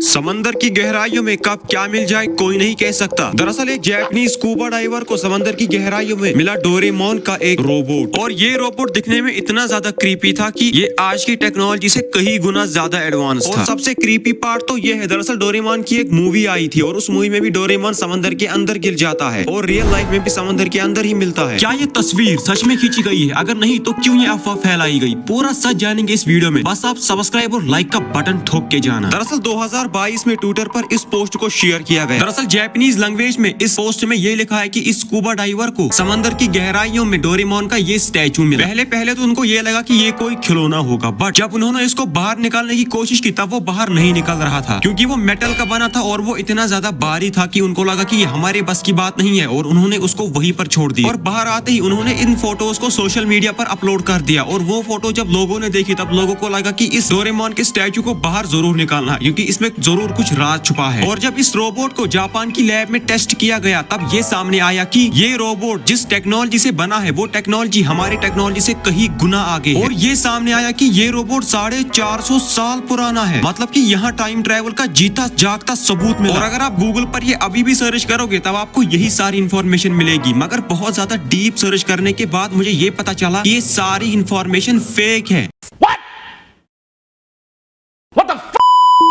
समंदर की गहराइयों में कब क्या मिल जाए कोई नहीं कह सकता। दरअसल एक जापानीज स्कूबा डाइवर को समंदर की गहराइयों में मिला डोरेमोन का एक रोबोट, और ये रोबोट दिखने में इतना ज्यादा क्रीपी था कि ये आज की टेक्नोलॉजी से कई गुना ज्यादा एडवांस था। और सबसे क्रीपी पार्ट तो ये है, दरअसल डोरेमोन की एक मूवी आई थी और उस मूवी में भी डोरेमोन समंदर के अंदर गिर जाता है और रियल लाइफ में भी समंदर के अंदर ही मिलता है। क्या ये तस्वीर सच में खींची गई है? अगर नहीं तो क्यों ये अफवाह फैलाई गई? पूरा सच जानेंगे इस वीडियो में, बस आप सब्सक्राइब और लाइक का बटन ठोक के जाना। दरअसल 2022 में ट्विटर पर इस पोस्ट को शेयर किया गया। दरअसल जापानीज लैंग्वेज में इस पोस्ट में ये लिखा है कि इस स्कूबा डाइवर को समंदर की गहराइयों में डोरेमोन का ये स्टैचू मिला। पहले तो उनको ये लगा कि ये कोई खिलौना होगा, बट जब उन्होंने इसको बाहर निकालने की कोशिश की तब वो बाहर नहीं निकल रहा था, क्योंकि वो मेटल का बना था और वो इतना ज्यादा भारी था कि उनको लगा कि ये हमारे बस की बात नहीं है और उन्होंने उसको वहीं पर छोड़ दिया। और बाहर आते ही उन्होंने इन फोटोज को सोशल मीडिया पर अपलोड कर दिया और वो फोटो जब लोगों ने देखी तब लोगों को लगा कि इस डोरेमोन के स्टैचू को बाहर जरूर निकालना है, क्योंकि इसमें जरूर कुछ राज छुपा है। और जब इस रोबोट को जापान की लैब में टेस्ट किया गया तब ये सामने आया कि ये रोबोट जिस टेक्नोलॉजी से बना है वो टेक्नोलॉजी हमारी टेक्नोलॉजी से कहीं गुना आगे है। और ये सामने आया कि ये रोबोट 450 साल पुराना है, मतलब कि यहाँ टाइम ट्रेवल का जीता जागता सबूत मिला। और अगर आप गूगल पर ये अभी भी सर्च करोगे तब आपको यही सारी इन्फॉर्मेशन मिलेगी, मगर बहुत ज्यादा डीप सर्च करने के बाद मुझे ये पता चला कि ये सारी इन्फॉर्मेशन फेक है।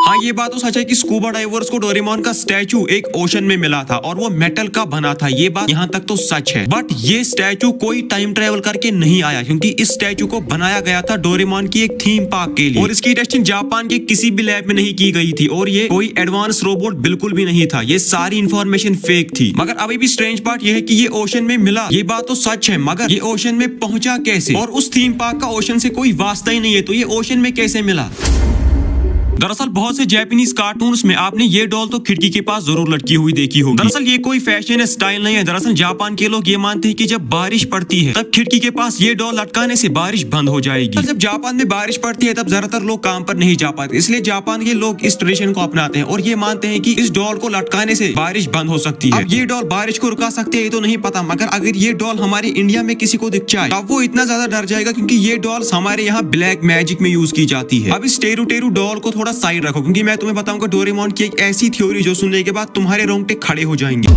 हाँ, ये बात तो सच है कि स्कूबा डाइवर्स को डोरेमोन का स्टैचू एक ओशन में मिला था और वो मेटल का बना था, ये बात यहाँ तक तो सच है। बट ये स्टैचू कोई टाइम ट्रेवल करके नहीं आया, क्योंकि इस स्टैचू को बनाया गया था डोरेमोन की एक थीम पार्क के लिए और इसकी टेस्टिंग जापान के किसी भी लैब में नहीं की गई थी और ये कोई एडवांस रोबोट बिल्कुल भी नहीं था। ये सारी इन्फॉर्मेशन फेक थी। मगर अभी भी स्ट्रेंज पार्ट ये है कि ये ओशन में मिला, ये बात तो सच है, मगर ये ओशन में पहुंचा कैसे? और उस थीम पार्क का ओशन से कोई वास्ता ही नहीं है, तो ये ओशन में कैसे मिला? दरअसल बहुत से जापानीज कार्टून्स में आपने ये डॉल तो खिड़की के पास जरूर लटकी हुई देखी होगी। दरअसल ये कोई फैशन है, स्टाइल नहीं है। दरअसल जापान के लोग ये मानते हैं कि जब बारिश पड़ती है तब खिड़की के पास ये डॉल लटकाने से बारिश बंद हो जाएगी। जब जापान में बारिश पड़ती है तब ज्यादातर लोग काम पर नहीं जा पाते, इसलिए जापान के लोग इस ट्रेडिशन को अपनाते हैं और ये मानते हैं कि इस डॉल को लटकाने से बारिश बंद हो सकती है। अब ये डॉल बारिश को रुका सकते हैं तो नहीं पता, मगर अगर ये डॉल हमारे इंडिया में किसी को दिख जाए तब वो इतना ज्यादा डर जाएगा, क्योंकि ये डॉल्स हमारे यहाँ ब्लैक मैजिक में यूज की जाती है। अब इस टेरू टेरू डॉल को थोड़ा साइड रखो, क्योंकि मैं तुम्हें बताऊंगा डोरेमोन की एक ऐसी थ्योरी जो सुनने के बाद तुम्हारे रोंगटे खड़े हो जाएंगे।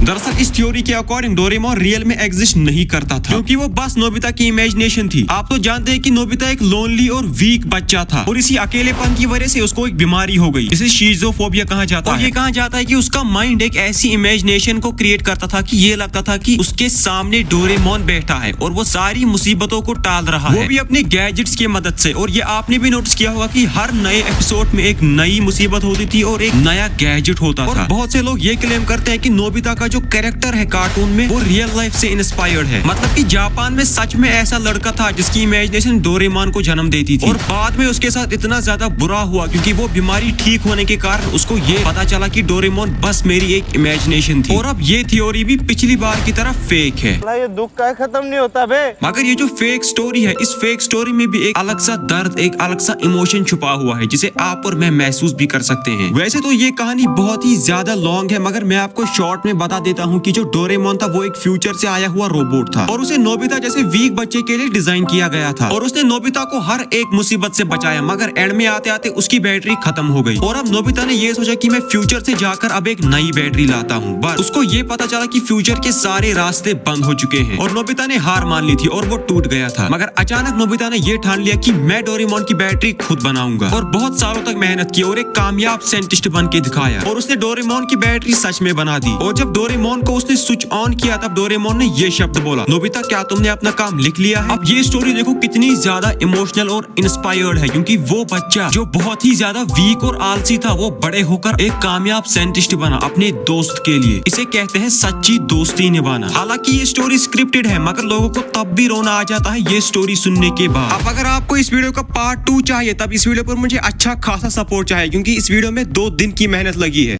दरअसल इस थ्योरी के अकॉर्डिंग डोरेमोन रियल में एग्जिस्ट नहीं करता था, क्योंकि वो बस नोबिता की इमेजिनेशन थी। आप तो जानते हैं कि नोबिता एक लोनली और वीक बच्चा था और इसी अकेलेपन की वजह से उसको एक बीमारी हो गई जिसे शिज़ोफ्रेनिया कहा जाता है। ये कहा जाता है कि उसका माइंड एक ऐसी इमेजिनेशन को क्रिएट करता था कि ये लगता था कि उसके सामने डोरेमोन बैठा है और वो सारी मुसीबतों को टाल रहा है, वो भी अपने गैजेट्स की मदद से। और ये आपने भी नोटिस किया होगा कि हर नए एपिसोड में एक नई मुसीबत होती थी और एक नया गैजेट होता था। बहुत से लोग ये क्लेम करते हैं कि नोबिता का जो कैरेक्टर है कार्टून में वो रियल लाइफ से इंस्पायर्ड है, मतलब कि जापान में सच में ऐसा लड़का था जिसकी इमेजिनेशन डोरेमोन को जन्म देती थी। और बाद में उसके साथ इतना ज्यादा बुरा हुआ क्योंकि वो बीमारी ठीक होने के कारण उसको ये पता चला कि डोरेमोन बस मेरी एक इमेजिनेशन थी। और अब ये थ्योरी भी पिछली बार की तरह फेक है। ये दुख का खत्म नहीं होता बे। मगर ये जो फेक स्टोरी है, इस फेक स्टोरी में भी एक अलग सा दर्द, एक अलग सा इमोशन छुपा हुआ है जिसे आप और मैं महसूस भी कर सकते हैं। वैसे तो ये कहानी बहुत ही ज्यादा लॉन्ग है, मगर मैं आपको शॉर्ट में बता देता हूँ कि जो डोरेमोन था वो एक फ्यूचर से आया हुआ रोबोट था और उसे नोबिता जैसे वीक बच्चे के लिए डिजाइन किया गया था और उसने नोबिता को हर एक मुसीबत से बचाया, मगर एंड में आते आते उसकी बैटरी खत्म हो गई और अब नोबिता ने ये सोचा कि मैं फ्यूचर से जाकर अब एक नई बैटरी लाता हूँ। बस उसको ये पता चला कि फ्यूचर के सारे रास्ते बंद हो चुके हैं और नोबिता ने हार मान ली थी और वो टूट गया था। मगर अचानक नोबिता ने ये ठान लिया कि मैं डोरेमोन की बैटरी खुद बनाऊंगा और बहुत सालों तक मेहनत की और एक कामयाब साइंटिस्ट बन के दिखाया और उसने डोरेमोन की बैटरी सच में बना दी। और जब डोरेमोन को उसने स्विच ऑन किया तब डोरेमोन ने ये शब्द बोला, नोबिता क्या तुमने अपना काम लिख लिया है? अब ये स्टोरी देखो कितनी ज्यादा इमोशनल और इंस्पायर्ड है, क्योंकि वो बच्चा जो बहुत ही ज्यादा वीक और आलसी था वो बड़े होकर एक कामयाब साइंटिस्ट बना अपने दोस्त के लिए। इसे कहते हैं सच्ची दोस्ती निभाना। हालांकि ये स्टोरी स्क्रिप्टेड है, मगर लोगों को तब भी रोना आ जाता है ये स्टोरी सुनने के बाद। अब अगर आपको इस वीडियो का पार्ट 2 चाहिए तब इस वीडियो पर मुझे अच्छा खासा सपोर्ट चाहिए, क्योंकि इस वीडियो में 2 दिन की मेहनत लगी है।